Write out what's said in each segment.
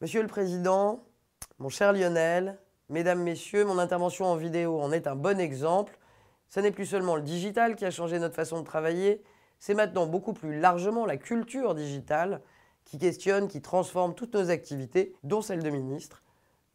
Monsieur le Président, mon cher Lionel, Mesdames, Messieurs, mon intervention en vidéo en est un bon exemple. Ce n'est plus seulement le digital qui a changé notre façon de travailler, c'est maintenant beaucoup plus largement la culture digitale qui questionne, qui transforme toutes nos activités, dont celle de ministre,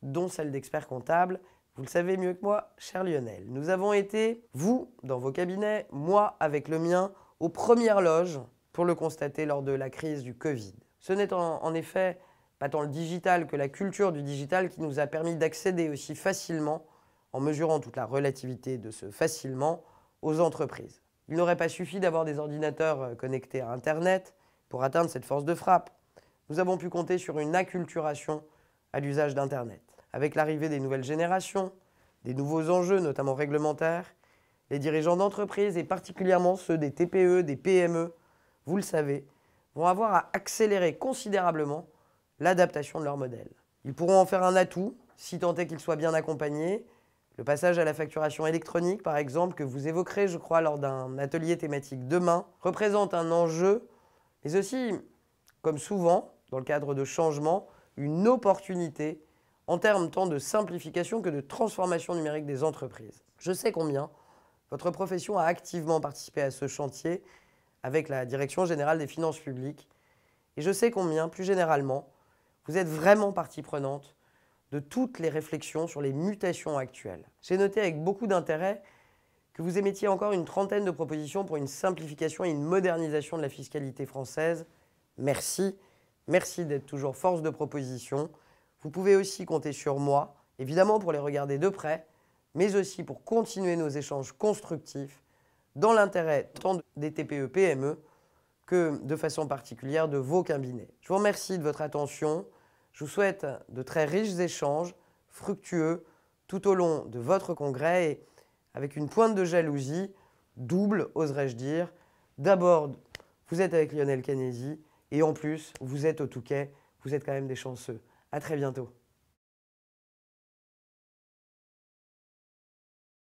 dont celle d'expert comptable. Vous le savez mieux que moi, cher Lionel. Nous avons été, vous, dans vos cabinets, moi, avec le mien, aux premières loges pour le constater lors de la crise du Covid. Ce n'est en effet pas tant le digital que la culture du digital qui nous a permis d'accéder aussi facilement, en mesurant toute la relativité de ce facilement, aux entreprises. Il n'aurait pas suffi d'avoir des ordinateurs connectés à Internet pour atteindre cette force de frappe. Nous avons pu compter sur une acculturation à l'usage d'Internet. Avec l'arrivée des nouvelles générations, des nouveaux enjeux, notamment réglementaires, les dirigeants d'entreprises, et particulièrement ceux des TPE, des PME, vous le savez, vont avoir à accélérer considérablement l'adaptation de leur modèle. Ils pourront en faire un atout, si tant est qu'ils soient bien accompagnés. Le passage à la facturation électronique, par exemple, que vous évoquerez, je crois, lors d'un atelier thématique demain, représente un enjeu, mais aussi, comme souvent, dans le cadre de changements, une opportunité en termes tant de simplification que de transformation numérique des entreprises. Je sais combien votre profession a activement participé à ce chantier avec la Direction générale des finances publiques, et je sais combien, plus généralement, vous êtes vraiment partie prenante de toutes les réflexions sur les mutations actuelles. J'ai noté avec beaucoup d'intérêt que vous émettiez encore une trentaine de propositions pour une simplification et une modernisation de la fiscalité française. Merci. Merci d'être toujours force de proposition. Vous pouvez aussi compter sur moi, évidemment pour les regarder de près, mais aussi pour continuer nos échanges constructifs dans l'intérêt tant des TPE-PME que de façon particulière de vos cabinets. Je vous remercie de votre attention. Je vous souhaite de très riches échanges, fructueux, tout au long de votre congrès et avec une pointe de jalousie, double, oserais-je dire. D'abord, vous êtes avec Lionel Canesi et en plus, vous êtes au Touquet. Vous êtes quand même des chanceux. À très bientôt.